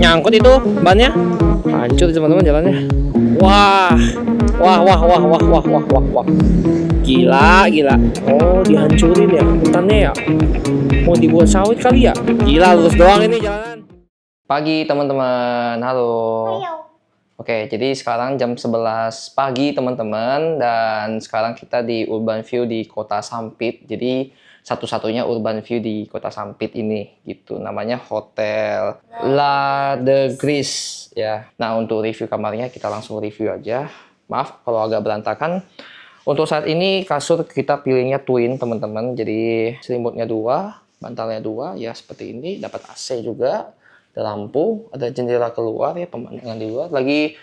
nyangkut itu bannya. Hancur teman-teman jalannya. Wah. Wah, wah, wah, wah, wah, wah, wah, wah. Gila, gila. Oh, dihancurin ya hutannya ya. Mau dibuat sawit kali ya? Gila, lurus doang ini jalanan. Pagi teman-teman. Halo. Oke, jadi sekarang jam 11 pagi teman-teman, dan sekarang kita di Urban View di Kota Sampit. Jadi satu-satunya Urban View di Kota Sampit ini gitu. Namanya Hotel La De Gris ya. Nah, untuk review kamarnya kita langsung review aja. Maaf kalau agak berantakan. Untuk saat ini kasur kita pilihnya twin teman-teman. Jadi selimutnya 2, bantalnya 2 ya seperti ini. Dapat AC juga. Ada lampu, ada jendela keluar ya, pemandangan di luar. Lagi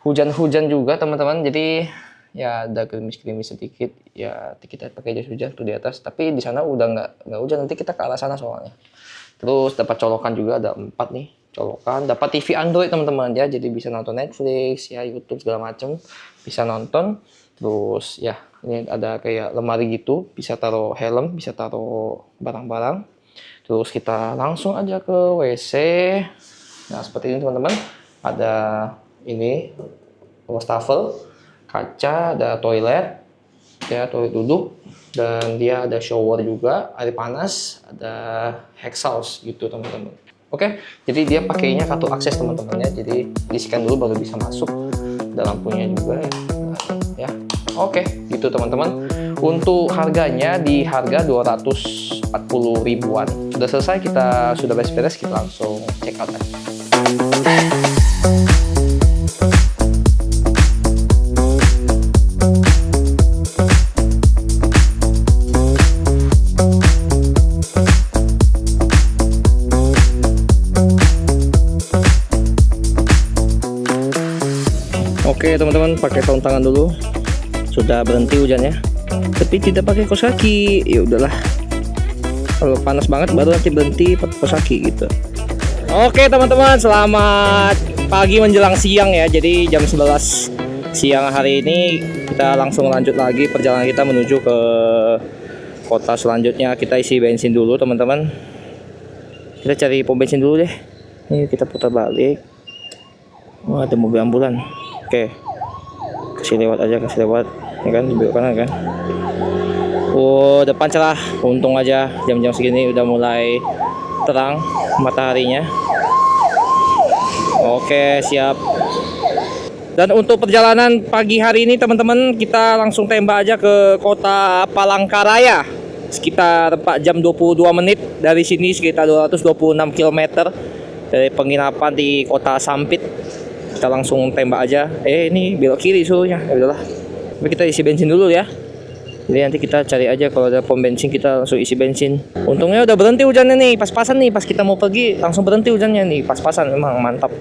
hujan-hujan juga teman-teman, jadi ya ada gerimis-gerimis sedikit. Ya kita pakai jas hujan tuh di atas, tapi di sana udah nggak hujan, nanti kita ke arah sana soalnya. Terus dapat colokan juga, ada 4 nih colokan. Dapat TV Android teman-teman ya, jadi bisa nonton Netflix ya, YouTube segala macem bisa nonton. Terus ya ini ada kayak lemari gitu, bisa taruh helm, bisa taruh barang-barang. Terus kita langsung aja ke WC. Nah seperti ini teman-teman. Ada ini wastafel, kaca, ada toilet, ya toilet duduk, dan dia ada shower juga, air panas, ada exhaust gitu teman-teman. Oke, jadi dia pakainya kartu akses teman-teman ya. Jadi di-scan dulu baru bisa masuk. Ada lampunya juga ya. Oke, gitu teman-teman. Untuk harganya di harga 240 ribuan. Sudah selesai, kita sudah beres-beres, kita langsung check out aja. Oke teman-teman, pakai sarung tangan dulu. Sudah berhenti hujannya, tapi tidak pakai kaos kaki. Ya udahlah, kalau panas banget baru nanti berhenti pakai kaos kaki gitu. Oke teman-teman, selamat pagi menjelang siang ya. Jadi jam 11 siang hari ini kita langsung lanjut lagi perjalanan kita menuju ke kota selanjutnya. Kita isi bensin dulu teman-teman. Kita cari pom bensin dulu deh. Ini kita putar balik. Wah, ada mobil ambulan. Oke, kasih lewat aja, kasih lewat ya kan, di belok kanan kan. Oh, depan cerah. Untung aja jam-jam segini udah mulai terang mataharinya. Oke, siap. Dan untuk perjalanan pagi hari ini teman-teman, kita langsung tembak aja ke kota Palangkaraya. Sekitar 4 jam 22 menit dari sini, sekitar 226 km dari penginapan di kota Sampit. Kita langsung tembak aja. Ini belok kiri suruhnya. Ya udahlah. Tapi kita isi bensin dulu ya. Jadi nanti kita cari aja kalau ada pom bensin, kita langsung isi bensin. Untungnya udah berhenti hujannya nih, pas-pasan nih. Pas kita mau pergi langsung berhenti hujannya nih, pas-pasan, memang mantap.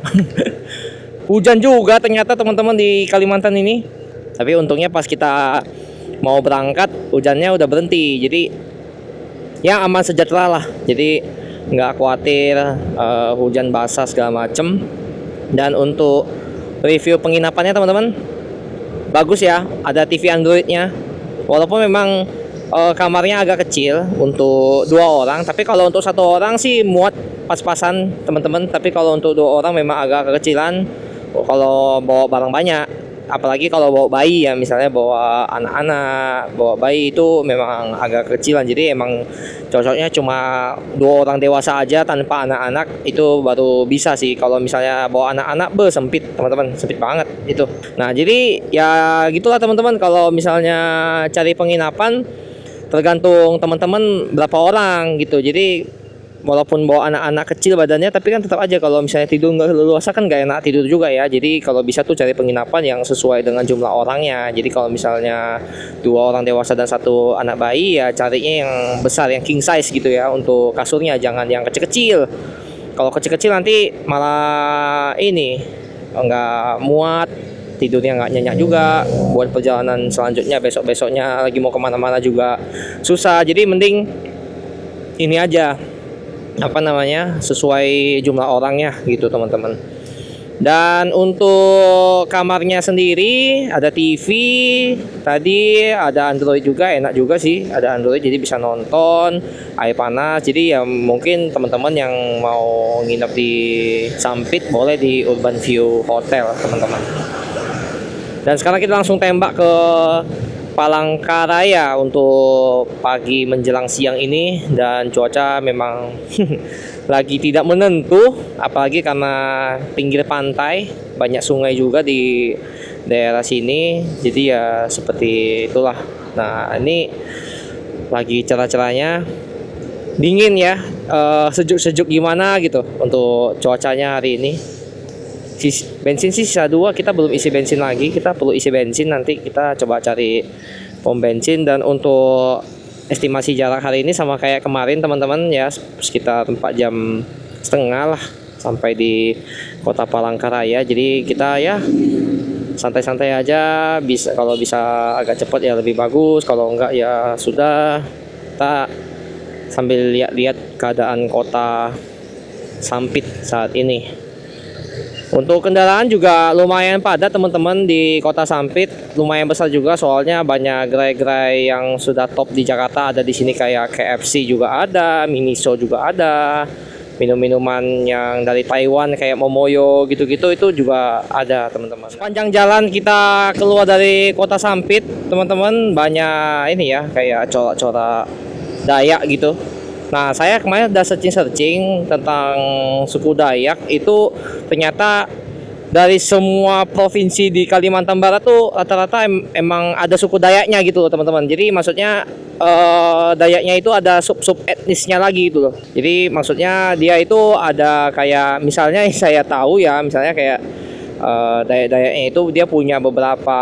Hujan juga ternyata teman-teman di Kalimantan ini. Tapi untungnya pas kita mau berangkat hujannya udah berhenti. Jadi ya aman sejahtera lah. Jadi nggak khawatir hujan basah segala macem. Dan untuk review penginapannya teman-teman, bagus ya, ada TV Androidnya. Walaupun memang kamarnya agak kecil untuk 2 orang, tapi kalau untuk 1 orang sih muat pas-pasan teman-teman. Tapi kalau untuk 2 orang memang agak kekecilan kalau bawa barang banyak. Apalagi kalau bawa bayi ya, misalnya bawa anak-anak, bawa bayi itu memang agak kecilan. Jadi emang cocoknya cuma 2 orang dewasa aja tanpa anak-anak, itu baru bisa sih. Kalau misalnya bawa anak-anak sempit teman-teman, sempit banget itu. Nah jadi ya gitulah teman-teman, kalau misalnya cari penginapan tergantung teman-teman berapa orang gitu. Jadi walaupun bawa anak-anak kecil badannya, tapi kan tetap aja kalau misalnya tidur nggak leluasa kan nggak enak tidur juga ya. Jadi kalau bisa tuh cari penginapan yang sesuai dengan jumlah orangnya. Jadi kalau misalnya 2 orang dewasa dan 1 anak bayi, ya carinya yang besar, yang king size gitu ya untuk kasurnya, jangan yang kecil-kecil. Kalau kecil-kecil nanti malah ini nggak muat, tidurnya nggak nyenyak juga. Buat perjalanan selanjutnya besok-besoknya lagi mau kemana-mana juga susah. Jadi mending ini aja, sesuai jumlah orangnya gitu teman-teman. Dan untuk kamarnya sendiri ada TV, tadi ada Android juga, enak juga sih, ada Android jadi bisa nonton, air panas. Jadi ya mungkin teman-teman yang mau nginep di Sampit boleh di Urban View Hotel teman-teman. Dan sekarang kita langsung tembak ke Palangkaraya untuk pagi menjelang siang ini, dan cuaca memang lagi tidak menentu, apalagi karena pinggir pantai, banyak sungai juga di daerah sini. Jadi ya seperti itulah. Nah, ini lagi cerah-cerahnya, dingin ya, sejuk-sejuk gimana gitu untuk cuacanya hari ini. Bensin sih sisa 2, kita belum isi bensin lagi, kita perlu isi bensin, nanti kita coba cari pom bensin. Dan untuk estimasi jarak hari ini sama kayak kemarin teman-teman ya, sekitar 4 jam setengah lah sampai di kota Palangkaraya. Jadi kita ya santai-santai aja, bisa kalau bisa agak cepat ya lebih bagus, kalau enggak ya sudah, kita sambil lihat-lihat keadaan kota Sampit saat ini. Untuk kendaraan juga lumayan padat teman-teman di kota Sampit, lumayan besar juga, soalnya banyak gerai-gerai yang sudah top di Jakarta ada di sini, kayak KFC juga ada, Miniso juga ada, minum-minuman yang dari Taiwan kayak Momoyo gitu-gitu itu juga ada teman-teman. Sepanjang jalan kita keluar dari kota Sampit teman-teman, banyak ini ya kayak corak-corak Dayak gitu. Nah, saya kemarin udah searching tentang suku Dayak, itu ternyata dari semua provinsi di Kalimantan Barat tuh rata-rata emang ada suku Dayaknya gitu loh teman-teman. Jadi maksudnya Dayaknya itu ada sub-sub etnisnya lagi gitu loh. Jadi maksudnya dia itu ada kayak, misalnya saya tahu ya, misalnya kayak Dayak-Dayaknya itu dia punya beberapa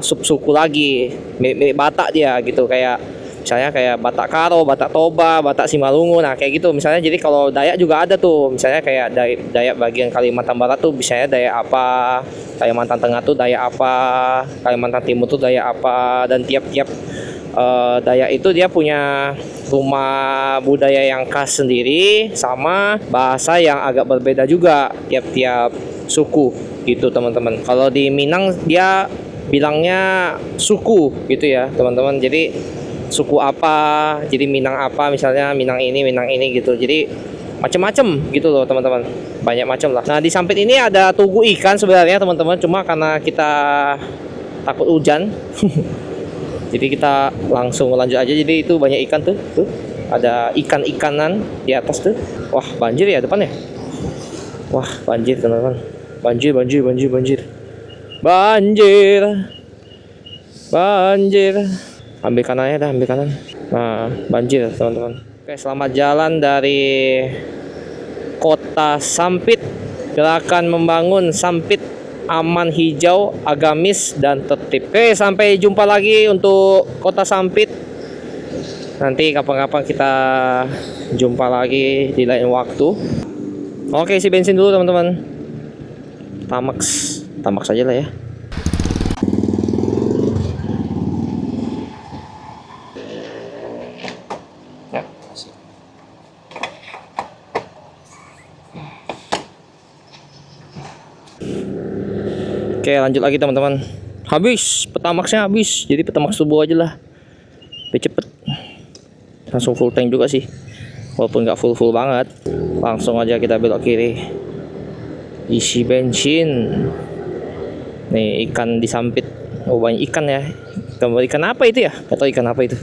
sub-suku lagi, mirip Batak dia gitu, kayak misalnya kayak Batak Karo, Batak Toba, Batak Simalungun, nah kayak gitu misalnya. Jadi kalau Dayak juga ada tuh, misalnya kayak Dayak bagian Kalimantan Barat tuh misalnya Dayak apa, Kalimantan Tengah tuh Dayak apa, Kalimantan Timur tuh Dayak apa, dan tiap-tiap Dayak itu dia punya rumah budaya yang khas sendiri, sama bahasa yang agak berbeda juga tiap-tiap suku gitu teman-teman. Kalau di Minang dia bilangnya suku gitu ya teman-teman, jadi suku apa, jadi Minang apa, misalnya Minang ini gitu. Jadi macam-macam gitu loh teman-teman, banyak macam lah. Nah, di Sampit ini ada tugu ikan sebenarnya teman-teman, cuma karena kita takut hujan jadi kita langsung lanjut aja. Jadi itu banyak ikan tuh ada ikan-ikanan di atas tuh. Wah, banjir ya depannya. Wah, banjir teman-teman, banjir. Ambil kanannya dah, ambil kanan. Nah, banjir teman-teman. Oke, selamat jalan dari kota Sampit. Gerakan membangun Sampit aman, hijau, agamis, dan tertib. Oke, sampai jumpa lagi untuk kota Sampit. Nanti kapan-kapan kita jumpa lagi di lain waktu. Oke, isi bensin dulu teman-teman. Tamax aja lah ya. Oke, lanjut lagi teman-teman. Habis, Pertamaxnya habis. Jadi Pertamax turbo aja lah, lebih cepet. Langsung full tank juga sih, walaupun nggak full banget. Langsung aja kita belok kiri, isi bensin. Nih ikan di Sampit, oh banyak ikan ya. Ikan apa itu ya? Gak tahu ikan apa itu.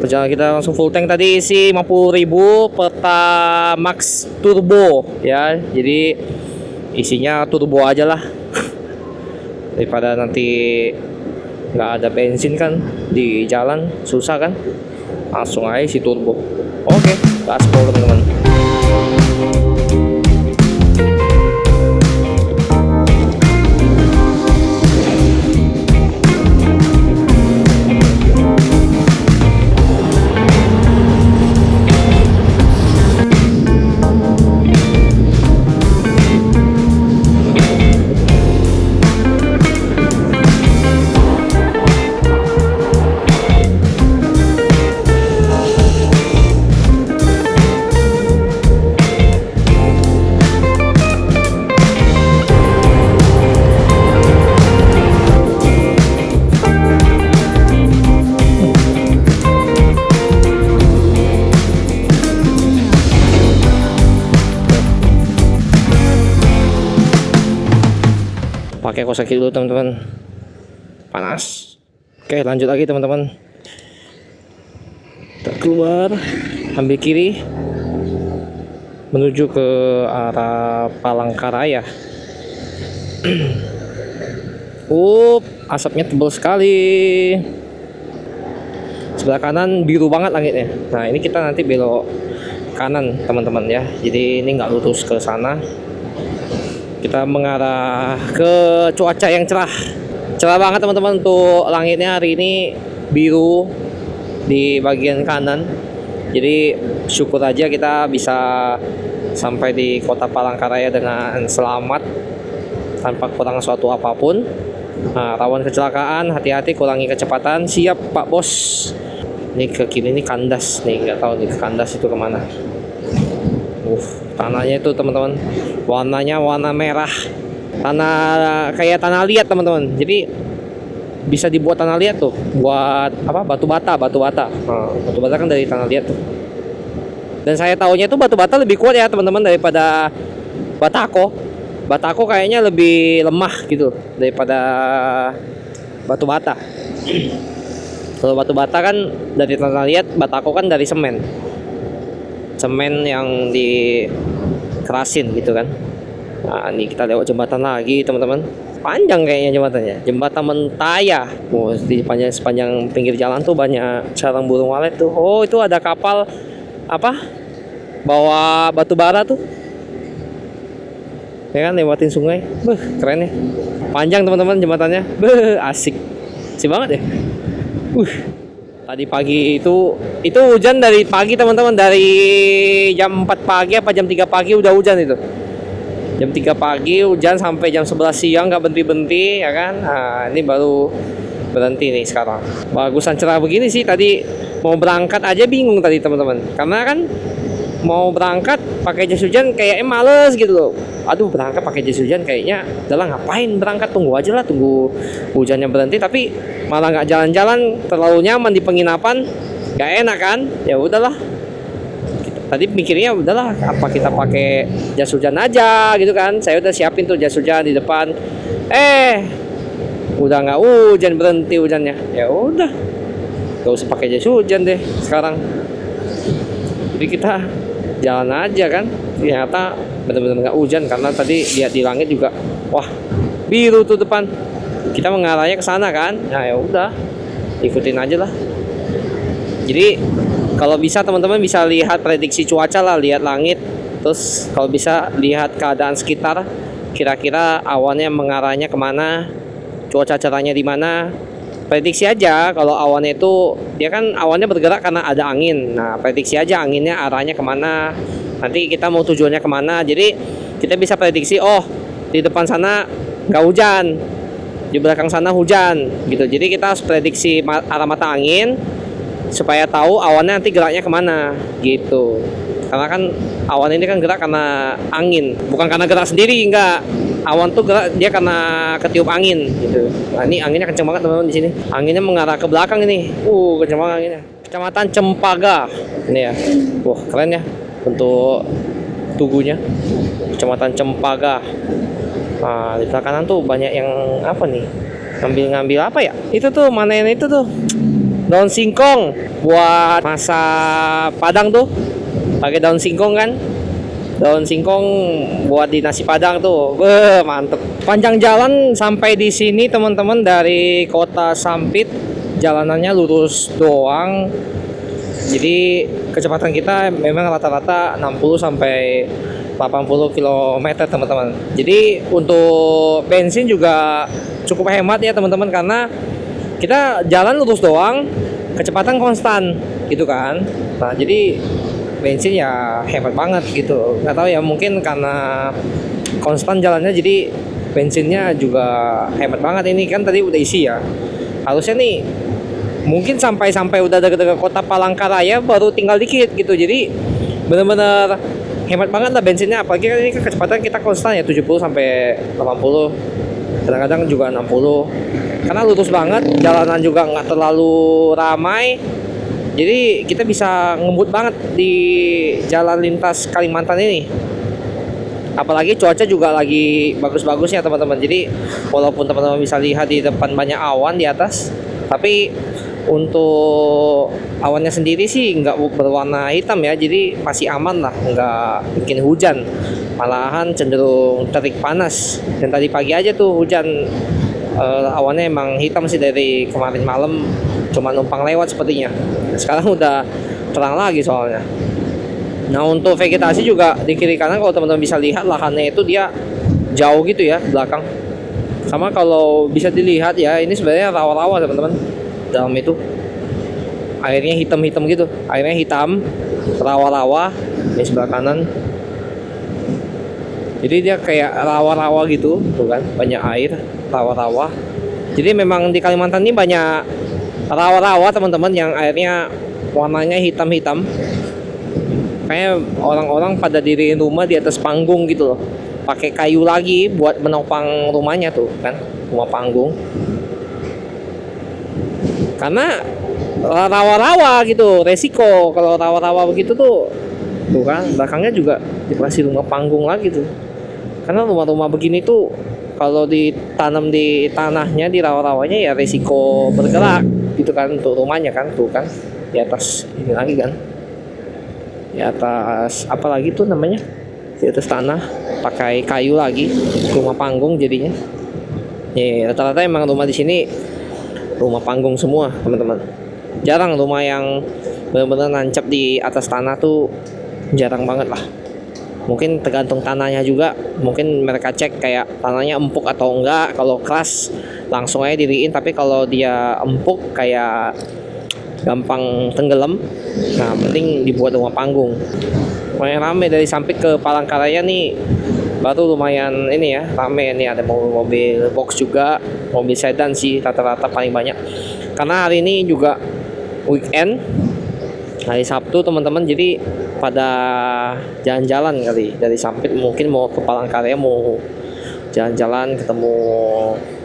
Perjalanan kita langsung full tank, tadi isi 50.000 Pertamax turbo ya. Jadi isinya turbo aja lah daripada nanti nggak ada bensin kan di jalan, susah kan. Langsung aja isi turbo. Oke, gaspol teman-teman. Pakai kaos kaki dulu teman-teman, panas. Oke, lanjut lagi teman-teman. Kita keluar, ambil kiri menuju ke arah Palangkaraya. Asapnya tebal sekali. Sebelah kanan biru banget langitnya. Nah, ini kita nanti belok kanan teman-teman ya. Jadi ini nggak lurus ke sana. Kita mengarah ke cuaca yang cerah. Cerah banget teman-teman, untuk langitnya hari ini biru di bagian kanan. Jadi syukur aja kita bisa sampai di kota Palangkaraya dengan selamat tanpa kurang suatu apapun. Nah, rawan kecelakaan, hati-hati, kurangi kecepatan. Siap Pak Bos. Ini ke kiri, ini kandas nih, nggak tahu nih kandas itu kemana. Tanahnya itu teman-teman, warnanya warna merah, tanah kayak tanah liat teman-teman. Jadi bisa dibuat tanah liat tuh, buat apa, batu bata. Batu bata kan dari tanah liat tuh. Dan saya tahunya itu batu bata lebih kuat ya teman-teman daripada batako. Batako kayaknya lebih lemah gitu daripada batu bata. Kalau batu bata kan dari tanah liat, batako kan dari semen yang dikerasin gitu kan. Nah, ini kita lewat jembatan lagi teman-teman. Panjang kayaknya jembatannya, jembatan Mentaya. Di sepanjang pinggir jalan tuh banyak sarang burung walet tuh. Itu ada kapal apa, bawa batu bara tuh ya kan, lewatin sungai. Keren ya, panjang teman-teman jembatannya. Asik banget ya. Tadi pagi itu hujan dari pagi teman-teman, dari jam 4 pagi apa jam 3 pagi udah hujan itu. Jam 3 pagi hujan sampai jam 11 siang nggak berhenti ya kan. Nah, ini baru berhenti nih sekarang. Bagusan cerah begini sih. Tadi mau berangkat aja bingung tadi teman-teman, karena kan mau berangkat pakai jas hujan kayaknya males gitu loh. Berangkat pakai jas hujan kayaknya udahlah, ngapain berangkat, tunggu aja lah, tunggu hujannya berhenti. Tapi malah nggak jalan-jalan, terlalu nyaman di penginapan, nggak enak kan. Ya udahlah, tadi mikirnya udahlah, apa kita pakai jas hujan aja gitu kan. Saya udah siapin tuh jas hujan di depan. Udah nggak hujan, berhenti hujannya. Ya udah, gak usah pakai jas hujan deh sekarang. Jadi kita jalan aja kan. Ternyata benar-benar nggak hujan, karena tadi lihat di langit juga, wah biru tuh depan. Kita mengarahnya ke sana kan. Nah ya udah, ikutin aja lah. Jadi kalau bisa teman-teman bisa lihat prediksi cuaca lah, lihat langit. Terus kalau bisa lihat keadaan sekitar, kira-kira awannya mengarahnya kemana, cuaca cerahnya di mana. Prediksi aja, kalau awannya itu, dia kan awannya bergerak karena ada angin. Nah, prediksi aja anginnya arahnya kemana, nanti kita mau tujuannya kemana. Jadi kita bisa prediksi, di depan sana nggak hujan, di belakang sana hujan gitu. Jadi kita harus prediksi arah mata angin supaya tahu awannya nanti geraknya kemana gitu. Karena kan awan ini kan gerak karena angin, bukan karena gerak sendiri, enggak. Awan tuh gerak dia karena ketiup angin gitu. Nah, ini anginnya kenceng banget teman-teman di sini. Anginnya mengarah ke belakang ini. Kenceng banget anginnya. Kecamatan Cempaka. Ini ya. Keren ya untuk tugunya. Kecamatan Cempaka. Nah, di kanan tuh banyak yang apa nih? Ngambil apa ya? Itu tuh manen itu tuh. Daun singkong buat masak Padang tuh. Pakai daun singkong kan? Daun singkong buat di nasi Padang tuh. Mantep. Panjang jalan sampai di sini teman-teman, dari kota Sampit. Jalanannya lurus doang. Jadi kecepatan kita memang rata-rata 60 sampai 80 km teman-teman. Jadi untuk bensin juga cukup hemat ya teman-teman, karena kita jalan lurus doang, kecepatan konstan gitu kan. Nah, jadi bensin ya hemat banget gitu. Nggak tahu ya, mungkin karena konstan jalannya jadi bensinnya juga hemat banget. Ini kan tadi udah isi ya. Harusnya nih mungkin sampai udah dekat kota Palangkaraya baru tinggal dikit gitu. Jadi benar-benar hemat banget lah bensinnya. Apalagi kan ini kecepatan kita konstan ya 70 sampai 80. Kadang-kadang juga 60. Karena lurus banget, jalanan juga nggak terlalu ramai. Jadi kita bisa ngebut banget di jalan lintas Kalimantan ini. Apalagi cuaca juga lagi bagus-bagusnya teman-teman. Jadi walaupun teman-teman bisa lihat di depan banyak awan di atas, tapi untuk awannya sendiri sih nggak berwarna hitam ya, jadi masih aman lah, nggak bikin hujan, malahan cenderung terik panas. Dan tadi pagi aja tuh hujan, awannya emang hitam sih dari kemarin malam, cuma numpang lewat sepertinya. Sekarang udah terang lagi soalnya. Nah untuk vegetasi juga di kiri kanan kalau teman-teman bisa lihat lahannya itu dia jauh gitu ya belakang. Sama kalau bisa dilihat ya, ini sebenarnya rawa-rawa teman-teman. Dalam itu airnya hitam-hitam gitu, airnya hitam, rawa-rawa di sebelah kanan. Jadi dia kayak rawa-rawa gitu, tuh kan, banyak air, rawa-rawa. Jadi memang di Kalimantan ini banyak rawa-rawa teman-teman yang airnya warnanya hitam-hitam. Kayak orang-orang pada diriin rumah di atas panggung gitu loh, pakai kayu lagi buat menopang rumahnya tuh kan, rumah panggung. Karena rawa-rawa gitu, resiko kalau rawa-rawa begitu tuh kan belakangnya juga dikasih rumah panggung lagi tuh. Karena rumah-rumah begini tuh kalau ditanam di tanahnya, di rawa-rawanya ya resiko bergerak gitu kan untuk rumahnya kan, tuh kan di atas ini lagi kan, di atas apa lagi tuh namanya, di atas tanah pakai kayu lagi, rumah panggung jadinya. Ya rata-rata emang rumah di sini rumah panggung semua teman-teman. Jarang rumah yang benar-benar nancap di atas tanah tuh, jarang banget lah. Mungkin tergantung tanahnya juga, mungkin mereka cek kayak tanahnya empuk atau enggak. Kalau keras langsung aja diriin, tapi kalau dia empuk kayak gampang tenggelam, nah penting dibuat rumah panggung. Lumayan rame dari Sampit ke Palangkaraya nih, baru lumayan ini ya, rame nih, ada mobil box juga, mobil sedan sih rata-rata paling banyak. Karena hari ini juga weekend, hari Sabtu teman-teman, jadi pada jalan-jalan kali dari Sampit, mungkin mau ke Palangkaraya, mau jalan-jalan ketemu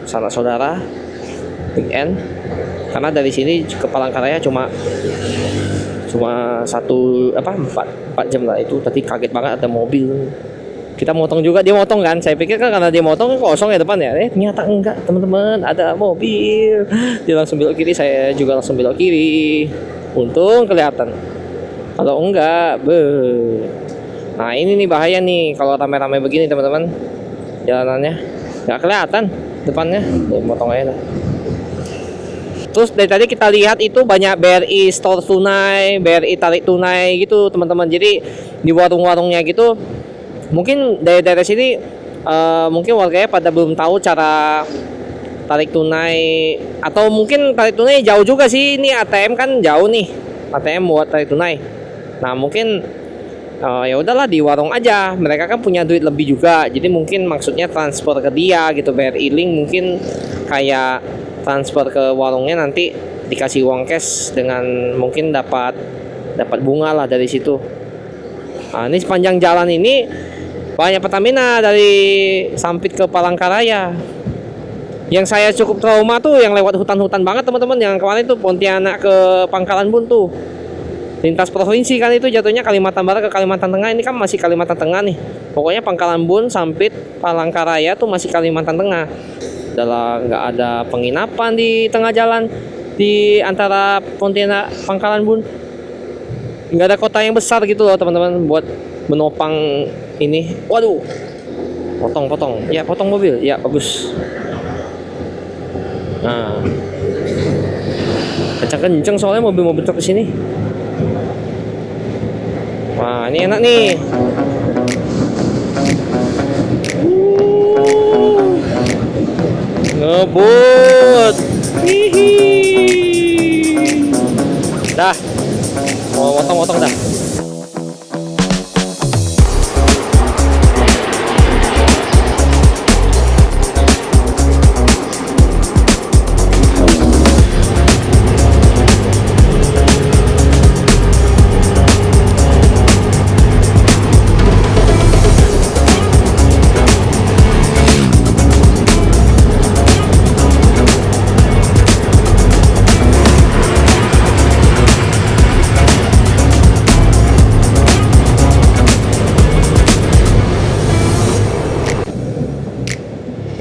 sanak saudara weekend. Karena dari sini ke Palangkaraya cuma 4 jam lah. Itu tadi kaget banget ada mobil. Kita motong juga, dia motong kan. Saya pikir kan karena dia motong kosong ya depan ya. Ternyata enggak teman-teman, ada mobil. Dia langsung belok kiri, saya juga langsung belok kiri. Untung kelihatan. Kalau enggak, nah ini nih bahaya nih kalau rame-rame begini teman-teman. Jalanannya nggak kelihatan depannya, motong aja lah. Terus dari tadi kita lihat itu banyak BRI store tunai, BRI tarik tunai gitu teman-teman. Jadi di warung-warungnya gitu, mungkin dari daerah sini mungkin warganya pada belum tahu cara tarik tunai, atau mungkin tarik tunai jauh juga sih. Ini ATM kan jauh nih, ATM buat tarik tunai. Nah mungkin ya udahlah di warung aja, mereka kan punya duit lebih juga, jadi mungkin maksudnya transfer ke dia gitu, BRI Link mungkin kayak transfer ke warungnya, nanti dikasih uang cash dengan mungkin dapat bunga lah dari situ. Nah, ini sepanjang jalan ini banyak Pertamina dari Sampit ke Palangkaraya. Yang saya cukup trauma tuh yang lewat hutan-hutan banget teman-teman, yang kemarin tuh Pontianak ke Pangkalan Bun tuh. Lintas provinsi kan itu jatuhnya, Kalimantan Barat ke Kalimantan Tengah, ini kan masih Kalimantan Tengah nih. Pokoknya Pangkalan Bun, Sampit, Palangkaraya tuh masih Kalimantan Tengah. Adalah nggak ada penginapan di tengah jalan di antara Pontianak Pangkalan Bun, nggak ada kota yang besar gitu loh teman-teman buat menopang ini. Waduh, potong ya, potong mobil ya, bagus. Nah kencang-kencang soalnya mobil-mobil truk kesini. Wah ini enak nih. Ngebut. Hihi. Dah. Mau potong-potong dah.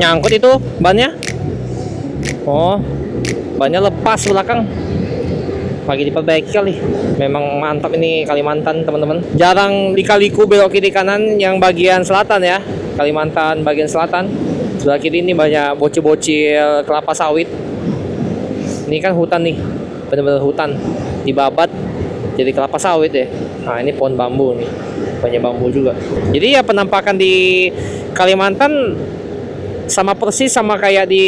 Nyangkut itu bannya. Oh, bannya lepas belakang. Lagi diperbaiki kali. Memang mantap ini Kalimantan teman-teman. Jarang di-Kaliku belok kiri kanan yang bagian selatan ya. Kalimantan bagian selatan. Sebelah kiri ini banyak bocil-bocil kelapa sawit. Ini kan hutan nih. Bener-bener hutan. Dibabat jadi kelapa sawit ya. Nah, ini pohon bambu nih. Banyak bambu juga. Jadi ya penampakan di Kalimantan sama persis sama kayak di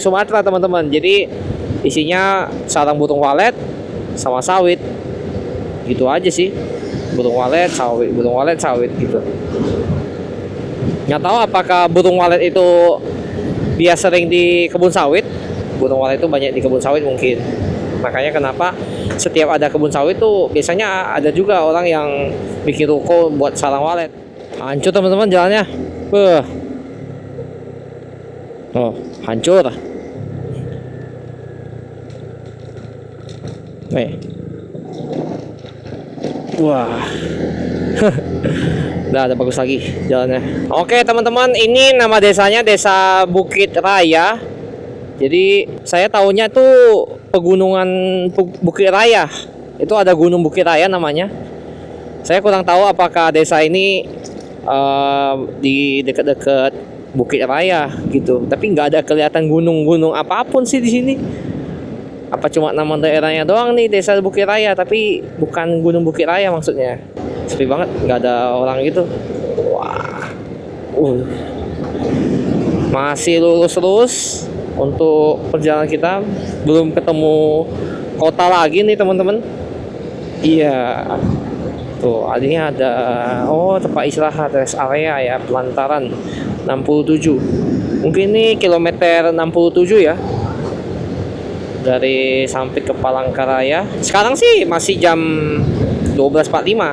Sumatera teman-teman. Jadi isinya sarang burung walet sama sawit. Gitu aja sih. Burung walet, sawit gitu. Nggak tahu apakah burung walet itu dia sering di kebun sawit. Burung walet itu banyak di kebun sawit mungkin. Makanya kenapa setiap ada kebun sawit tuh biasanya ada juga orang yang bikin ruko buat sarang walet. Hancur teman-teman jalannya. Oh, hancur. Nih. Wah. Udah ada bagus lagi jalannya. Oke, teman-teman, ini nama desanya Desa Bukit Raya. Jadi, saya tahunya tuh pegunungan Bukit Raya. Itu ada Gunung Bukit Raya namanya. Saya kurang tahu apakah desa ini di dekat-dekat Bukit Raya gitu, tapi nggak ada kelihatan gunung-gunung apapun sih di sini. Apa cuma nama daerahnya doang nih Desa Bukit Raya, tapi bukan Gunung Bukit Raya maksudnya. Sepi banget, nggak ada orang gitu. Wah, masih lurus terus untuk perjalanan kita, belum ketemu kota lagi nih teman-teman. Iya. Tuh, ini ada tempat istirahat rest area ya, Pelantaran 67. Mungkin ini kilometer 67 ya. Dari sampai ke Palangkaraya. Sekarang sih masih jam 12.45.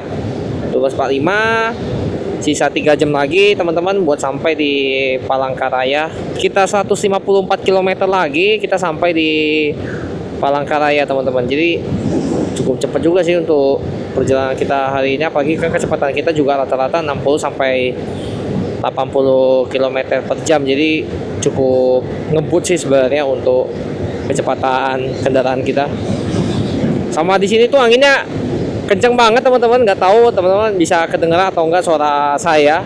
12.45. Sisa 3 jam lagi teman-teman buat sampai di Palangkaraya. Kita 154 km lagi kita sampai di Palangkaraya teman-teman. Jadi cukup cepat juga sih untuk perjalanan kita hari ini, apalagi kan kecepatan kita juga rata-rata 60 sampai 80 km per jam. Jadi cukup ngebut sih sebenarnya untuk kecepatan kendaraan kita. Sama di sini tuh anginnya kenceng banget teman-teman. Nggak tahu teman-teman bisa kedengeran atau enggak suara saya.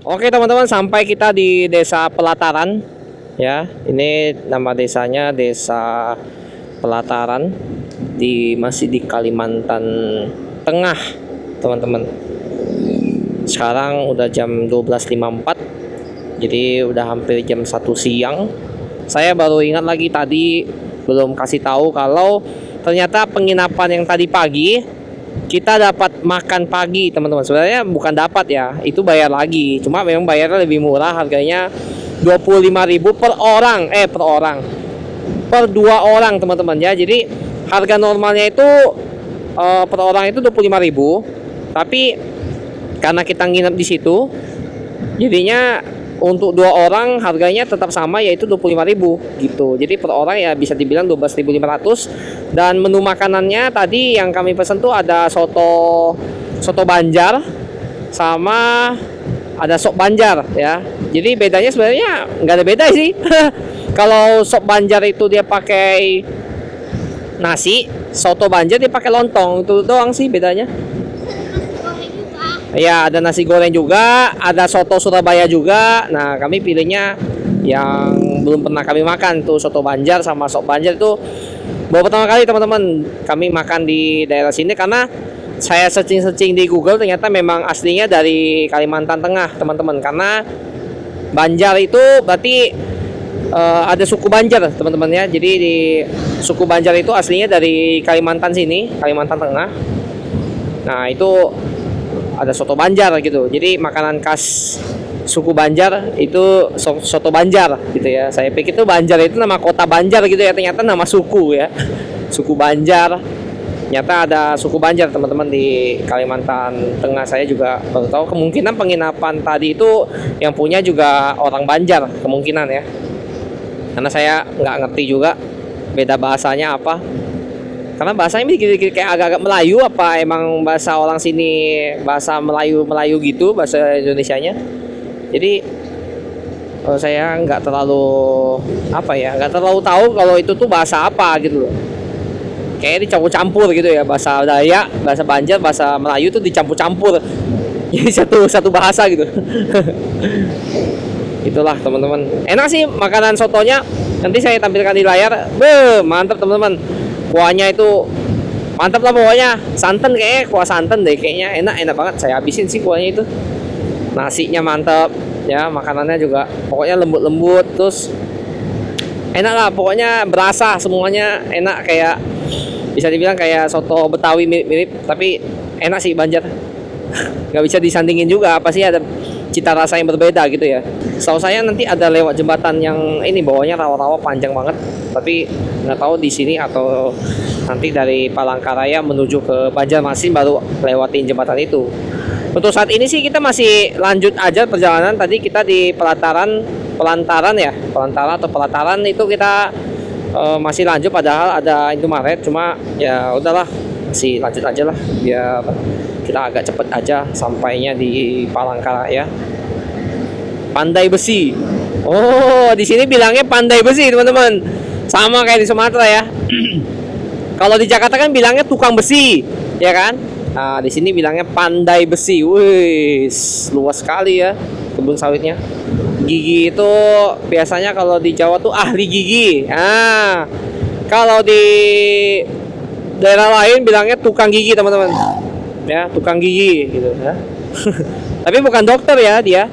Oke teman-teman, sampai kita di Desa Pelataran ya. Ini nama desanya Desa Pelataran, masih di Kalimantan Tengah teman-teman. Sekarang udah jam 12.54, jadi udah hampir jam 1 siang. Saya baru ingat lagi tadi belum kasih tahu kalau ternyata penginapan yang tadi pagi kita dapat makan pagi teman-teman. Sebenarnya bukan dapat ya, itu bayar lagi. Cuma memang bayarnya lebih murah, harganya 25.000 per orang. Per 2 orang teman-teman ya. Jadi harga normalnya itu per orang itu 25.000. Tapi karena kita nginep di situ, jadinya untuk 2 orang harganya tetap sama, yaitu 25.000 gitu. Jadi per orang ya bisa dibilang 12.500. Dan menu makanannya tadi yang kami pesan tuh ada soto Banjar sama ada sop Banjar ya. Jadi bedanya sebenarnya nggak ada beda sih. Kalau sop Banjar itu dia pakai nasi, soto Banjar dia pakai lontong. Itu doang sih bedanya. Ya, ada nasi goreng juga, ada soto Surabaya juga. Nah, kami pilihnya yang belum pernah kami makan tuh, soto Banjar sama sop Banjar itu baru pertama kali teman-teman kami makan di daerah sini, karena saya searching di Google ternyata memang aslinya dari Kalimantan Tengah teman-teman. Karena Banjar itu berarti ada suku Banjar teman-teman ya. Jadi di suku Banjar itu aslinya dari Kalimantan sini, Kalimantan Tengah. Nah, itu ada soto Banjar gitu. Jadi makanan khas suku Banjar itu soto Banjar gitu ya. Saya pikir itu Banjar itu nama kota Banjar gitu ya, ternyata nama suku ya. Suku Banjar. Ternyata ada suku Banjar teman-teman di Kalimantan Tengah. Saya juga baru tahu. Kemungkinan penginapan tadi itu yang punya juga orang Banjar, kemungkinan ya. Karena saya nggak ngerti juga beda bahasanya apa. Karena bahasanya dikit-dikit kayak agak-agak Melayu, apa emang bahasa orang sini bahasa Melayu gitu, bahasa Indonesianya. Jadi saya nggak terlalu apa ya, nggak terlalu tahu kalau itu tuh bahasa apa gitu loh. Kayak dicampur-campur gitu ya, bahasa Dayak, bahasa Banjar, bahasa Melayu tuh dicampur-campur. Jadi satu bahasa gitu. Itulah teman-teman. Enak sih makanan sotonya. Nanti saya tampilkan di layar. Mantap teman-teman. Kuahnya itu mantap lah pokoknya. Santan kayaknya, kuah santan deh kayaknya. Enak banget. Saya habisin sih kuahnya itu. Nasinya mantap. Ya, makanannya juga pokoknya lembut-lembut, terus enak lah pokoknya, berasa semuanya enak, kayak bisa dibilang kayak soto Betawi mirip-mirip, tapi enak sih Banjar. Nggak bisa disandingin juga, pasti ada cita rasa yang berbeda gitu ya. Setahu saya nanti ada lewat jembatan yang ini bawahnya rawa-rawa panjang banget, tapi nggak tahu di sini atau nanti dari Palangkaraya menuju ke Banjarmasin baru lewatin jembatan itu. Untuk saat ini sih kita masih lanjut aja perjalanan. Tadi kita di pelantaran atau pelataran itu kita masih lanjut, padahal ada Indomaret, cuma ya udahlah masih lanjut aja lah biar kita agak cepet aja sampainya di Palangkaraya. Pandai Besi. Oh, di sini bilangnya Pandai Besi teman-teman, sama kayak di Sumatera ya. Kalau di Jakarta kan bilangnya tukang besi, ya kan? Nah, di sini bilangnya Pandai Besi. Wih, luas sekali ya kebun sawitnya. Gigi itu biasanya kalau di Jawa tuh ahli gigi. Nah, kalau di daerah lain bilangnya tukang gigi teman-teman. Ya, tukang gigi gitu ya. Tapi bukan dokter ya dia.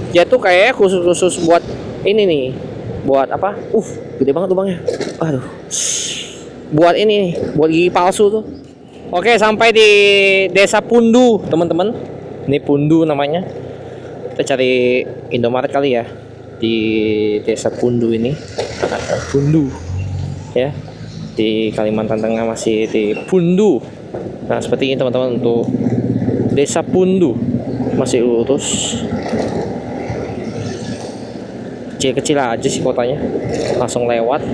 Dia tuh kayak khusus buat ini nih. Buat apa? Gede banget lubangnya. Aduh. Buat ini nih, buat gigi palsu tuh. Oke, sampai di Desa Pundu, teman-teman. Ini Pundu namanya. Kita cari Indomaret kali ya di Desa Pundu ini. Pundu, ya. Di Kalimantan Tengah masih di Pundu. Nah, seperti ini teman-teman untuk Desa Pundu. Masih lurus. Kecil-kecil aja sih kotanya. Langsung lewat.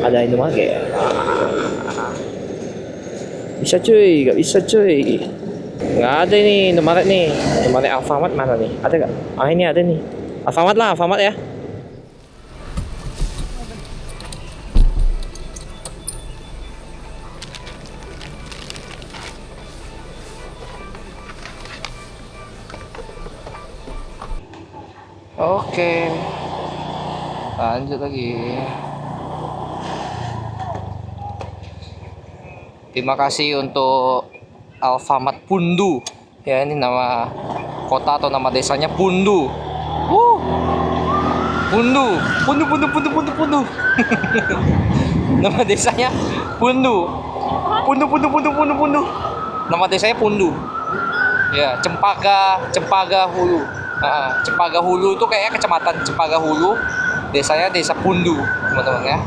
Ada Indomaret kayak. Bisa cuy, gak bisa cuy. Nggak ada nih Indomaret nih. Indomaret Alfamart mana nih? Ada gak? Ini ada nih. Alfamart lah, Alfamart ya. Oke. Lanjut lagi. Terima kasih untuk Alfamart Pundu. Ya, ini nama kota atau nama desanya Pundu. Pundu. Nama desanya Pundu. Pundu. Nama desanya Pundu. Ya, Cempaka Hulu. Cempaka Hulu itu kayaknya kecamatan Cempaka Hulu. Desanya Desa Pundu, teman-teman ya.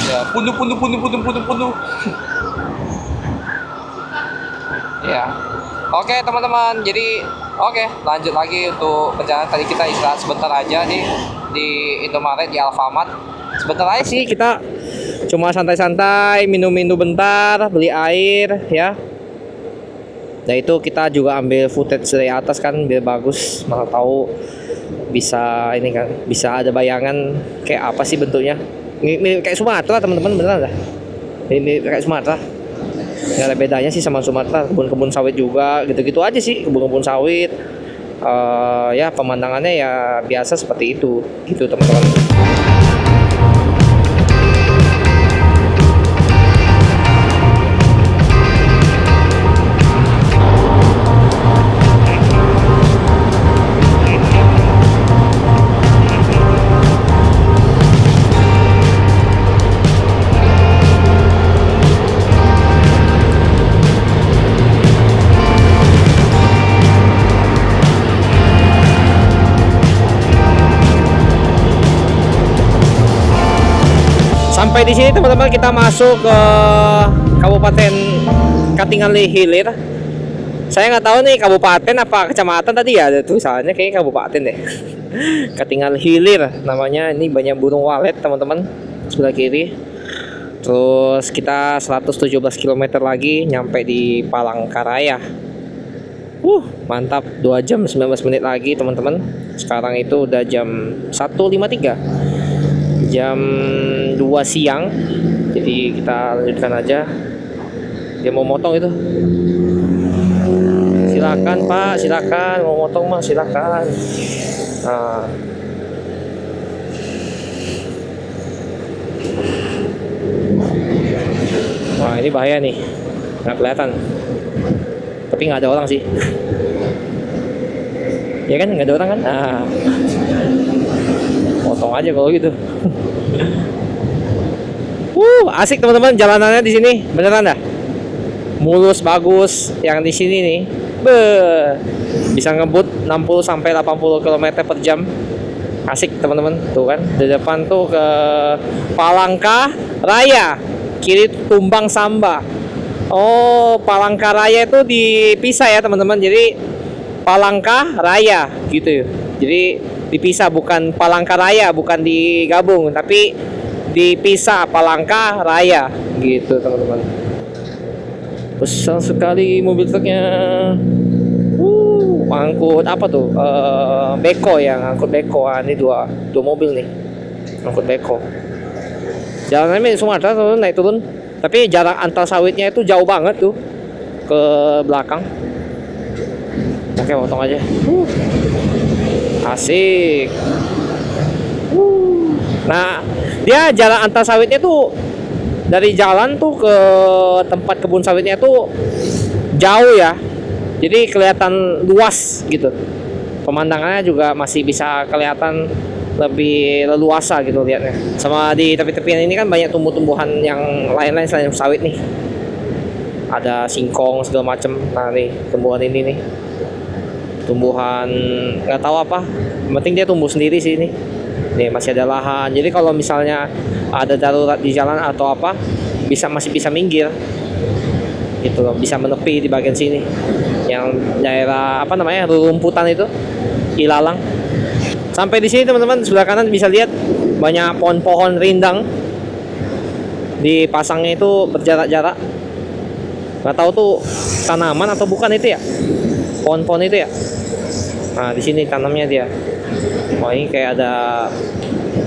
Ya, Pundu. Ya. Oke, teman-teman. Jadi, lanjut lagi untuk perjalanan. Tadi kita istirahat sebentar aja nih di Indomaret, di Alfamart. Sebentar aja sih, kita cuma santai-santai, minum-minum bentar, beli air ya. Nah, itu kita juga ambil footage dari atas kan biar bagus. Mana tahu bisa ini kan, bisa ada bayangan kayak apa sih bentuknya. Mirip kayak Sumatera teman-teman, beneran dah. Mirip kayak Sumatera. Nggak ada bedanya sih sama Sumatera. Kebun-kebun sawit juga, gitu-gitu aja sih, kebun-kebun sawit. Ya pemandangannya ya biasa seperti itu, gitu teman-teman. Sampai di sini teman-teman, kita masuk ke Kabupaten Katingali Hilir. Saya nggak tahu nih kabupaten apa kecamatan tadi ya, ada tulisannya kayaknya kabupaten deh. Katingali Hilir namanya. Ini banyak burung walet teman-teman sebelah kiri. Terus kita 117 km lagi nyampe di Palangkaraya. Mantap. 2 jam 19 menit lagi teman-teman. Sekarang itu udah jam 1.53, jam 2 siang. Jadi kita lanjutkan aja. Dia mau motong itu. Silakan Pak, silakan. Mau motong mah silakan. Nah. Wah, ini bahaya nih. Nggak kelihatan. Tapi nggak ada orang sih. Ya kan, nggak ada orang kan? Nah. Potong aja kalau gitu. Asik teman-teman jalanannya di sini. Beneran dah. Mulus bagus yang di sini nih. Bisa ngebut 60 sampai 80 km per jam. Asik teman-teman. Tuh kan, di depan tuh ke Palangka Raya, kiri Tumbang Samba. Oh, Palangka Raya itu dipisah ya teman-teman. Jadi Palangka Raya gitu ya. Jadi dipisah, bukan Palangka Raya, bukan digabung, tapi dipisah Palangka Raya gitu teman-teman. Besar sekali mobil truknya. Angkut apa tuh? Beko ya, angkut beko. Ini dua mobil nih, angkut beko. Jalannya Sumatera tuh naik turun, tapi jarak antar sawitnya itu jauh banget tuh ke belakang. Oke, potong aja. Asik. Nah, dia jarak antar sawitnya tuh dari jalan tuh ke tempat kebun sawitnya tuh jauh ya. Jadi kelihatan luas gitu. Pemandangannya juga masih bisa kelihatan lebih leluasa gitu lihatnya. Sama di tepi-tepian ini kan banyak tumbuh-tumbuhan yang lain-lain selain sawit nih. Ada singkong segala macem. Nah nih tumbuhan ini nih. Tumbuhan nggak tahu apa. Yang penting dia tumbuh sendiri sih ini. Nih masih ada lahan. Jadi kalau misalnya ada darurat di jalan atau apa, masih bisa minggir. Gitu loh, bisa menepi di bagian sini. Yang daerah apa namanya? Rumputan itu, ilalang. Sampai di sini teman-teman, sebelah kanan bisa lihat banyak pohon-pohon rindang. Dipasangnya itu berjarak-jarak. Nggak tahu tuh tanaman atau bukan itu ya? Pohon-pohon itu ya. Nah, di sini tanamnya dia. Oh, ini kayak ada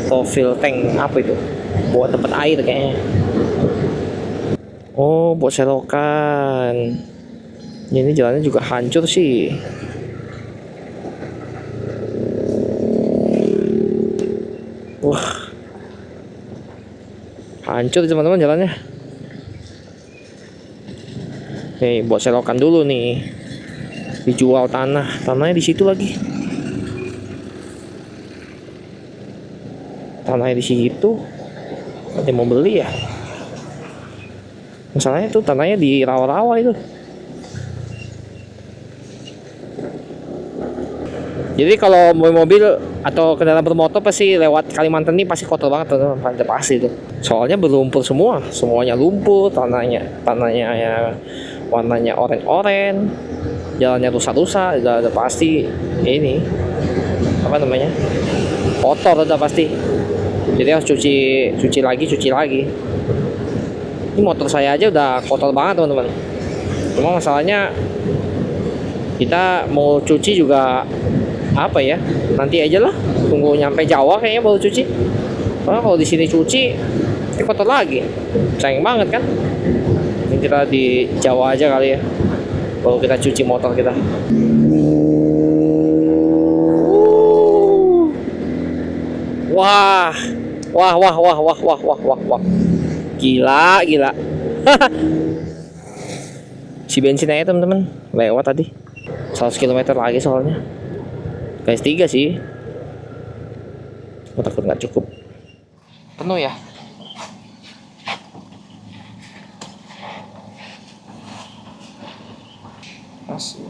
profil tank apa itu? Buat tempat air kayaknya. Oh, buat selokan. Ini jalannya juga hancur sih. Wah, hancur teman-teman jalannya. Nih, buat selokan dulu nih. Dijual tanahnya di situ lagi. Tanahnya di situ. Ada mau beli ya? Masalahnya tuh tanahnya di rawa-rawa itu. Jadi kalau mobil atau kendaraan bermotor pasti lewat Kalimantan ini pasti kotor banget tuh, pasti itu. Soalnya berlumpur semuanya lumpur, tanahnya ya warnanya oranye, jalannya rusak-rusak, udah pasti ini apa namanya, kotor udah pasti. Jadi harus cuci lagi. Ini motor saya aja udah kotor banget teman-teman. Cuma masalahnya kita mau cuci juga apa ya, nanti aja lah, tunggu nyampe Jawa kayaknya baru cuci. Karena kalau di sini cuci ini kotor lagi, sayang banget kan. Ini kita di Jawa aja kali ya, baru kita cuci motor kita. Wah. Gila. Si bensin aja teman-teman lewat tadi 100 km lagi soalnya. Guys 3 sih. Aku takut nggak cukup. Penuh ya. Masih.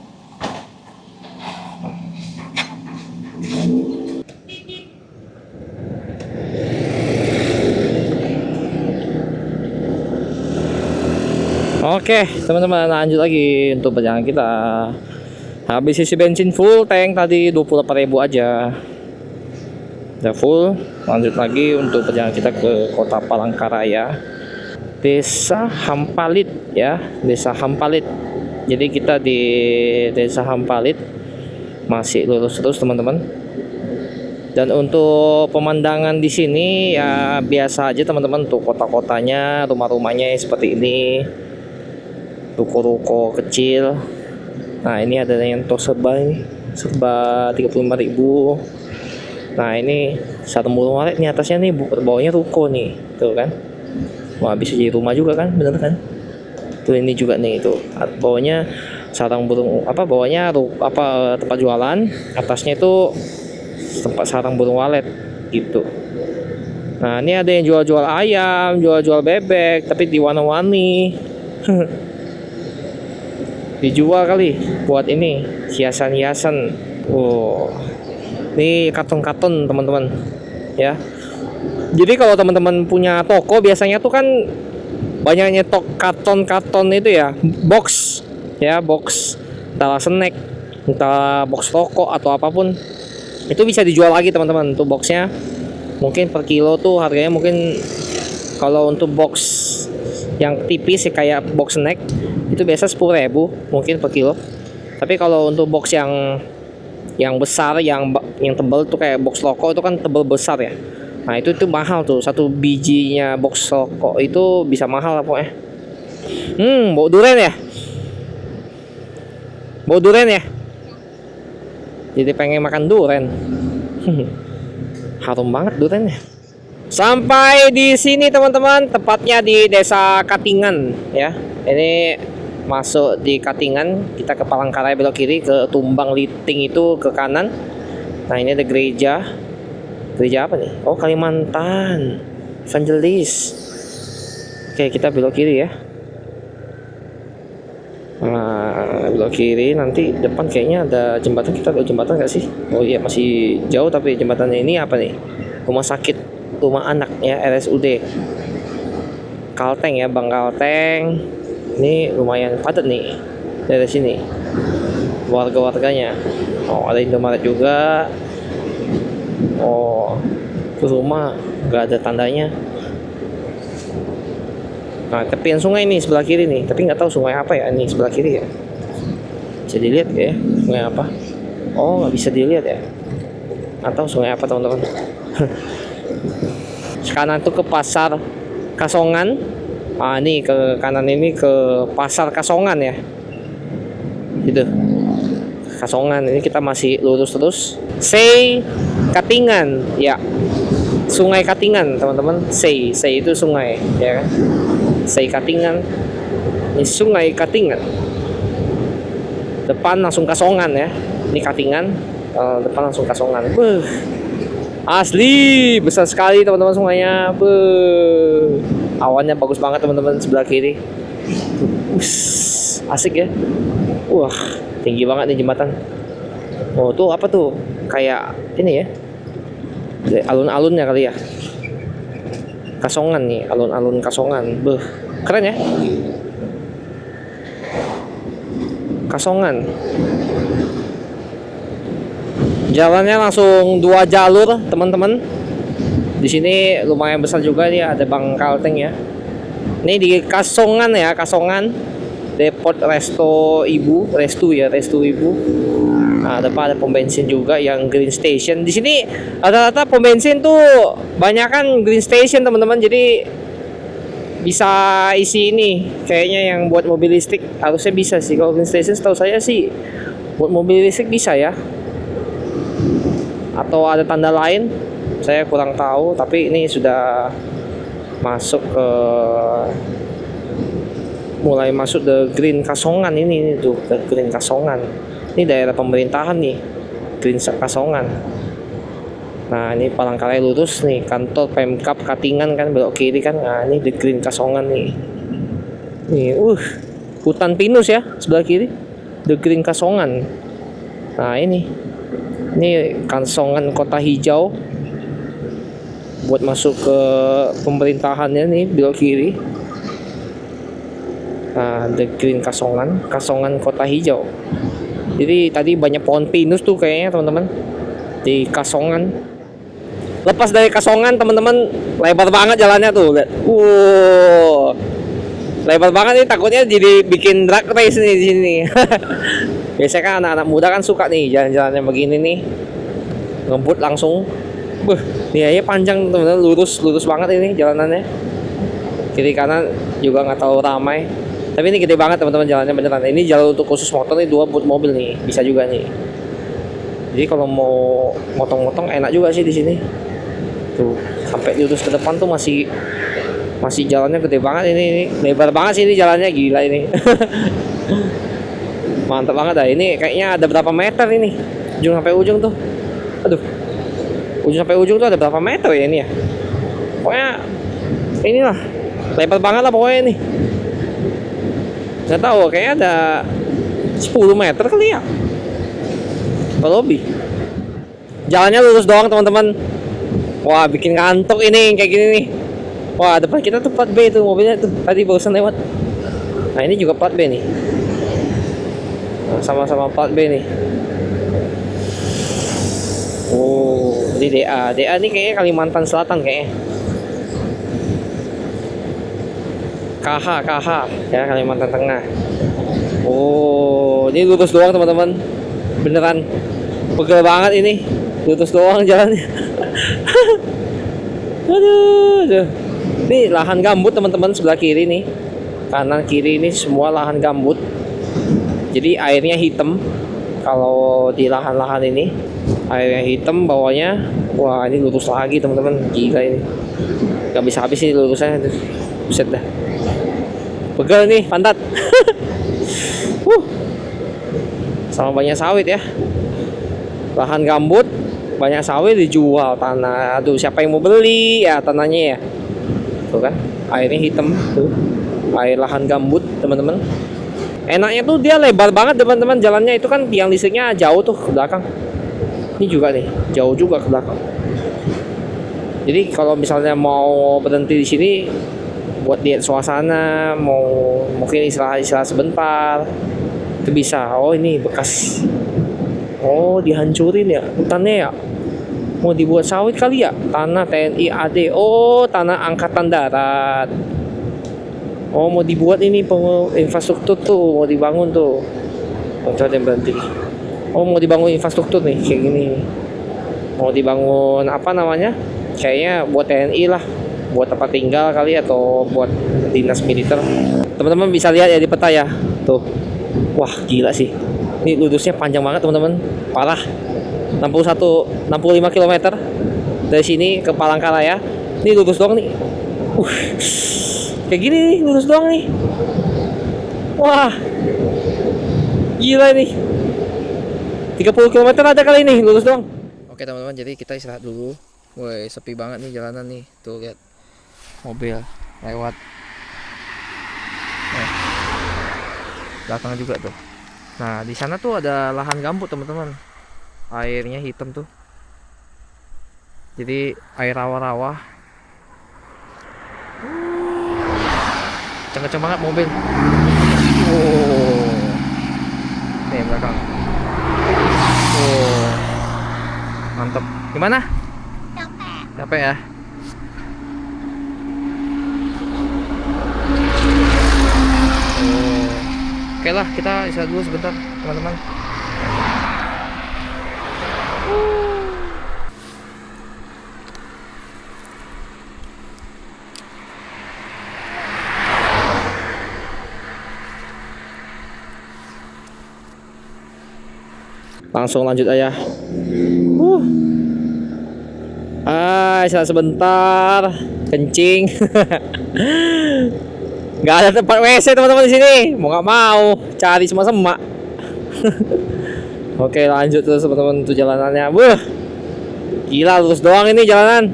Oke teman-teman, lanjut lagi untuk perjalanan kita. Habis isi bensin full tank tadi 28.000 aja. Udah full. Lanjut lagi untuk perjalanan kita ke kota Palangkaraya, Desa Hampalit ya, Desa Hampalit. Jadi kita di Desa Hampalit masih lurus terus teman-teman. Dan untuk pemandangan di sini ya biasa aja teman-teman, tuh kota-kotanya, rumah-rumahnya seperti ini, ruko-ruko kecil. Nah ini ada yang tos serba ini, serba 35.000. Nah ini sarung burung walet nih atasnya nih, bawahnya ruko nih, tuh kan. Wah bisa jadi rumah juga kan, bener kan? Tuh ini juga nih, tuh bawahnya sarang burung bawahnya tempat jualan, atasnya itu tempat sarang burung walet gitu. Nah ini ada yang jual-jual ayam, jual-jual bebek, tapi diwarna-warni. Dijual kali buat ini hiasan-hiasan. Oh, ini karton-karton teman-teman ya. Jadi kalau teman-teman punya toko biasanya tuh kan banyaknya karton-karton itu ya, box ya, box entah snack, entah box rokok atau apapun. Itu bisa dijual lagi teman-teman. Untuk boxnya mungkin per kilo tuh harganya mungkin, kalau untuk box yang tipis ya kayak box snack itu biasa 10.000 mungkin per kilo. Tapi kalau untuk box yang besar, yang tebal tuh kayak box rokok itu kan tebal besar ya. Nah itu mahal tuh, satu bijinya box rokok itu bisa mahal lah pokoknya. Bau durian ya, bau durian ya. Jadi pengen makan durian. Harum banget duriannya. Sampai di sini teman-teman, tepatnya di Desa Katingan ya. Ini masuk di Katingan, kita ke Palangkaraya belok kiri, ke Tumbang Liting itu ke kanan. Nah ini ada gereja. Gereja apa nih? Oh Kalimantan Evangelis. Oke kita belok kiri ya. Nah, belok kiri nanti depan kayaknya ada jembatan. Kita ke jembatan nggak sih? Oh iya masih jauh, tapi jembatannya ini apa nih? Rumah sakit, rumah anak ya, RSUD Kalteng ya, Bang Kalteng. Ini lumayan padat nih dari sini warga-warganya. Oh ada Indomaret juga. Oh itu rumah nggak ada tandanya. Nah tepian sungai nih sebelah kiri nih, tapi nggak tahu sungai apa ya ini sebelah kiri ya. Bisa dilihat ya sungai apa? Oh nggak bisa dilihat ya. Atau sungai apa teman-teman? Sekarang tuh ke Pasar Kasongan. Ah nih ke kanan ini ke Pasar Kasongan ya. Gitu. Kasongan ini kita masih lurus terus. Sei Katingan ya. Sungai Katingan teman-teman. Sei itu sungai ya kan. Sei Katingan, ini Sungai Katingan. Depan langsung Kasongan ya. Ini Katingan, depan langsung Kasongan. Asli besar sekali teman-teman sungainya. Awannya bagus banget teman-teman sebelah kiri. Asik ya. Wah tinggi banget nih jembatan. Oh tuh apa tuh? Kayak ini ya. Alun-alunnya kali ya. Kasongan nih, alun-alun Kasongan. Keren ya. Kasongan. Jalannya langsung 2 jalur, teman-teman. Di sini lumayan besar juga nih, ada Bang Kalteng ya. Ini di Kasongan ya, Kasongan. Depot Resto Ibu. Nah, depan ada pom bensin juga yang Green Station. Di sini rata-rata pom bensin tuh banyak kan Green Station teman-teman. Jadi bisa isi ini kayaknya yang buat mobil listrik, harusnya bisa sih. Kalau Green Station setahu saya sih buat mobil listrik bisa ya. Atau ada tanda lain, saya kurang tahu. Tapi ini sudah masuk ke mulai masuk ke Green Kasongan ini tuh, ke Green Kasongan. Ini daerah pemerintahan nih, Green Kasongan. Nah ini Palangkaraya lurus nih, kantor Pemkab Katingan kan belok kiri kan. Nah ini The Green Kasongan nih. Nih, hutan pinus ya sebelah kiri, The Green Kasongan. Nah ini Kasongan kota hijau. Buat masuk ke pemerintahannya nih belok kiri. Nah, The Green Kasongan kota hijau. Jadi tadi banyak pohon pinus tuh kayaknya teman-teman di Kasongan. Lepas dari Kasongan teman-teman, lebar banget jalannya tuh. Lihat. Lebar banget nih, takutnya jadi bikin drag race nih di sini. Biasanya kan anak-anak muda kan suka nih jalan-jalannya begini nih. Ngebut langsung. Buh, nih aja panjang teman-teman, lurus banget ini jalanannya. Kiri kanan juga nggak terlalu ramai. Tapi ini gede banget teman-teman jalannya beneran. Ini jalur untuk khusus motor nih, 2 buat mobil nih, bisa juga nih. Jadi kalau mau motong-motong enak juga sih di sini. Tuh, sampai lurus ke depan tuh masih jalannya gede banget ini lebar banget sih ini jalannya, gila ini. Mantap banget dah. Ini kayaknya ada berapa meter ini, ujung sampai ujung tuh. Aduh, ujung sampai ujung tuh ada berapa meter ya ini ya. Pokoknya inilah lebar banget lah pokoknya ini. Nggak tahu, kayaknya ada 10 meter kali ya, atau lebih. Jalannya lurus doang teman-teman. Wah, bikin ngantuk ini kayak gini nih. Wah, depan kita tuh plat B tuh mobilnya tuh, tadi barusan lewat. Nah, ini juga plat B nih. Nah, sama-sama plat B nih. Oh, ini DA nih kayaknya Kalimantan Selatan kayaknya. KH ya, Kalimantan Tengah. Oh, ini lurus doang teman-teman. Beneran pegel banget ini. Lurus doang jalannya. Aduh. Ini lahan gambut teman-teman, sebelah kiri nih. Kanan kiri ini semua lahan gambut. Jadi airnya hitam. Kalau di lahan-lahan ini airnya hitam bawahnya. Wah, ini lurus lagi teman-teman. Gila ini. Gak bisa habis ini lurusnya. Buset dah. Pegel nih pantat. Sama banyak sawit ya. Lahan gambut, banyak sawit, dijual tanah. Aduh, siapa yang mau beli ya tanahnya ya? Tuh kan, airnya hitam tuh. Air lahan gambut, teman-teman. Enaknya tuh dia lebar banget teman-teman, jalannya itu kan tiang listriknya jauh tuh ke belakang. Ini juga nih, jauh juga ke belakang. Jadi kalau misalnya mau berhenti di sini buat lihat suasana, mau mungkin istirahat sebentar, itu bisa. Oh, ini bekas. Oh, dihancurin ya hutannya ya. Mau dibuat sawit kali ya, tanah TNI AD. Oh, tanah angkatan darat. Oh, mau dibuat ini infrastruktur tuh, mau dibangun tuh. Coba yang berhenti. Oh, mau dibangun infrastruktur nih kayak gini. Mau dibangun apa namanya? Kayaknya buat TNI lah, buat tempat tinggal kali, atau buat dinas militer. Teman-teman bisa lihat ya di peta ya. Tuh. Wah, gila sih. Ini lurusnya panjang banget teman-teman. Parah. 65 km dari sini ke Palangkaraya. Ini lurus doang nih. Kayak gini nih, lurus doang nih. Wah. Gila ini. 30 km ada kali ini, lurus doang. Oke teman-teman, jadi kita istirahat dulu. Woi, sepi banget nih jalanan nih. Tuh lihat. Mobil lewat. Belakang juga tuh. Nah, di sana tuh ada lahan gambut teman-teman. Airnya hitam tuh. Jadi air rawa-rawa. Kenceng-kenceng banget mobil. Oh. Nih belakang. Oh. Mantap. Gimana? Capek ya? Oke lah, kita istirahat dulu sebentar teman-teman. Langsung lanjut aja. Istirahat sebentar, kencing. Nggak ada tempat WC teman-teman di sini. Mau nggak mau cari semak-semak. Oke, lanjut terus teman-teman tuh jalanannya. Gila, lurus doang ini jalanan.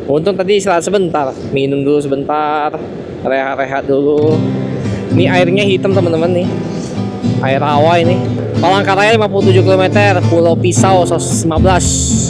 Untung tadi istirahat sebentar, minum dulu sebentar, rehat-rehat dulu. Ini airnya hitam teman-teman nih. Air rawa ini. Palangkaraya 57 km, Pulau Pisau 115.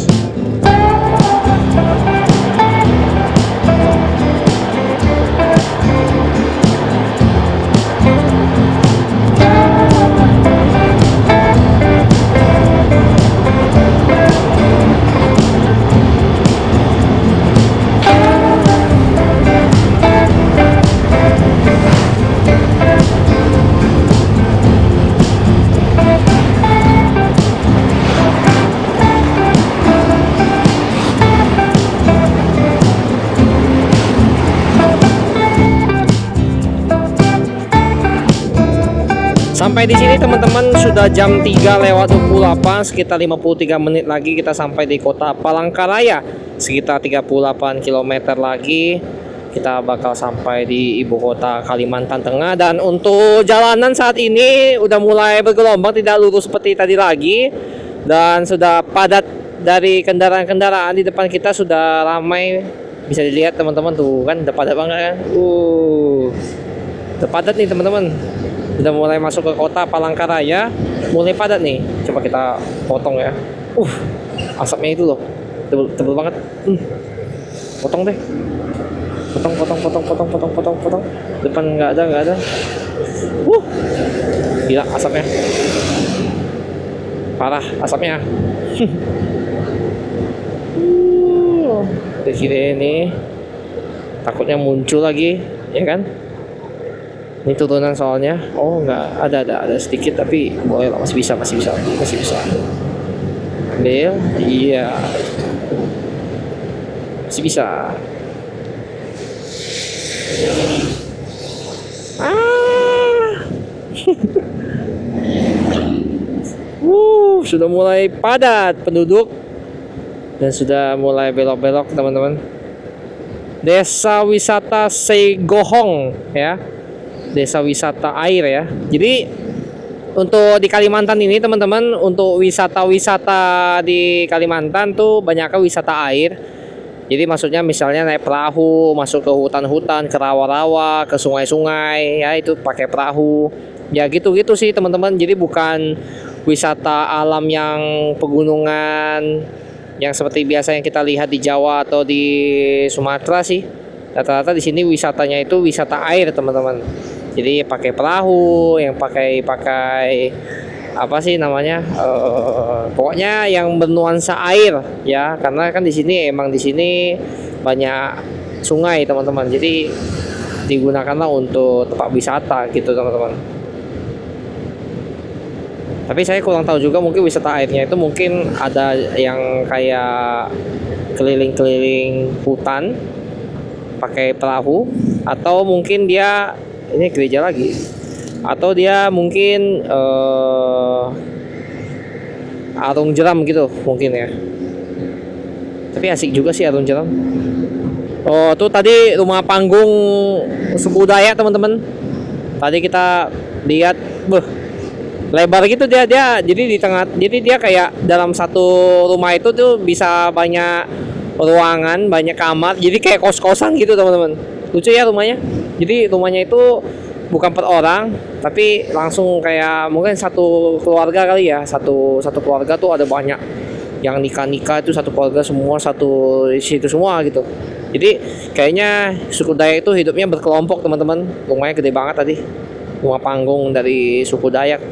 sampai di sini teman-teman, sudah jam 3:28, sekitar 53 menit lagi kita sampai di kota Palangkaraya. Sekitar 38 km lagi kita bakal sampai di ibu kota Kalimantan Tengah. Dan untuk jalanan saat ini udah mulai bergelombang, tidak lurus seperti tadi lagi, dan sudah padat dari kendaraan-kendaraan. Di depan kita sudah ramai, bisa dilihat teman-teman tuh kan, udah padat banget kan. Udah padat nih teman-teman, udah mulai masuk ke kota Palangkaraya, mulai padat nih. Coba kita potong ya. Asapnya itu loh tebel banget. Potong deh, potong. Depan nggak ada. Gila asapnya, parah asapnya. Di sini ini takutnya muncul lagi, ya kan? Ini turunan soalnya. Oh nggak ada sedikit, tapi boleh lah, masih bisa. Ambil, iya, masih bisa. Sudah mulai padat penduduk dan sudah mulai belok-belok teman-teman. Desa wisata Seigohong ya, desa wisata air ya. Jadi untuk di Kalimantan ini teman-teman, untuk wisata-wisata di Kalimantan tuh banyaknya wisata air. Jadi maksudnya misalnya naik perahu, masuk ke hutan-hutan, ke rawa-rawa, ke sungai-sungai, ya itu pakai perahu. Ya gitu-gitu sih teman-teman. Jadi bukan wisata alam yang pegunungan yang seperti biasa yang kita lihat di Jawa atau di Sumatera sih. Rata-rata di sini wisatanya itu wisata air teman-teman. Jadi pakai perahu, yang pakai apa sih namanya, pokoknya yang bernuansa air ya, karena kan di sini banyak sungai teman-teman, jadi digunakanlah untuk tempat wisata gitu teman-teman. Tapi saya kurang tahu juga, mungkin wisata airnya itu mungkin ada yang kayak keliling-keliling hutan pakai perahu, atau mungkin dia ini gereja lagi, atau dia mungkin arung jeram gitu mungkin ya. Tapi asik juga sih arung jeram. Oh tuh tadi rumah panggung suku Dayak teman-teman. Tadi kita lihat, lebar gitu dia jadi di tengah, jadi dia kayak dalam satu rumah itu tuh bisa banyak ruangan, banyak kamar, jadi kayak kos-kosan gitu teman-teman. Lucu ya rumahnya. Jadi rumahnya itu bukan per orang, tapi langsung kayak mungkin satu keluarga kali ya, satu keluarga tuh ada banyak yang nikah itu, satu keluarga semua satu di situ semua gitu. Jadi kayaknya suku Dayak itu hidupnya berkelompok teman-teman. Rumahnya gede banget tadi, rumah panggung dari suku Dayak.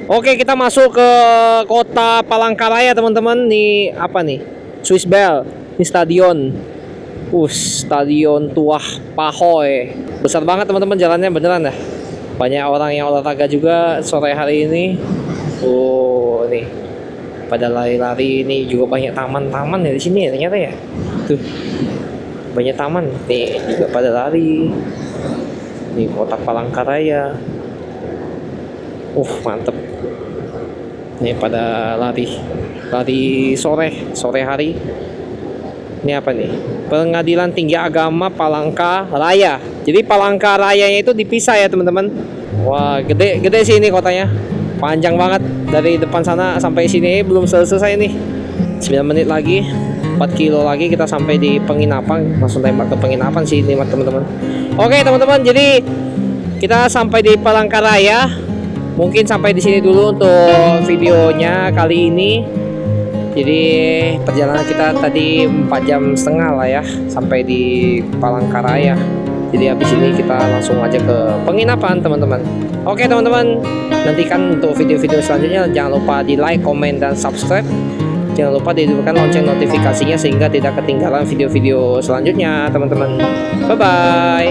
Oke, kita masuk ke kota Palangkaraya teman-teman. Nih apa nih? Swiss Bell. Ini stadion. Stadion Tuah Pahoy. Besar banget teman-teman, jalannya beneran dah. Banyak orang yang olahraga juga sore hari ini. Nih pada lari-lari. Ini juga banyak taman-taman ya di sini ya, ternyata ya. Tuh banyak taman. Nih juga pada lari. Nih kota Palangkaraya. Mantep. Nih pada lari sore hari. Ini apa nih? Pengadilan Tinggi Agama Palangkaraya. Jadi Palangkarayanya itu dipisah ya teman-teman. Wah, gede sih ini kotanya. Panjang banget dari depan sana sampai sini, belum selesai nih. 9 menit lagi, 4 kilo lagi kita sampai di penginapan. Langsung tembak ke penginapan sih ini teman-teman. Oke teman-teman, jadi kita sampai di Palangkaraya. Mungkin sampai di sini dulu untuk videonya kali ini. Jadi perjalanan kita tadi 4,5 jam lah ya sampai di Palangkaraya. Jadi habis ini kita langsung aja ke penginapan teman-teman. Oke teman-teman, nantikan untuk video-video selanjutnya. Jangan lupa di like, komen, dan subscribe. Jangan lupa dihidupkan lonceng notifikasinya sehingga tidak ketinggalan video-video selanjutnya teman-teman. Bye bye.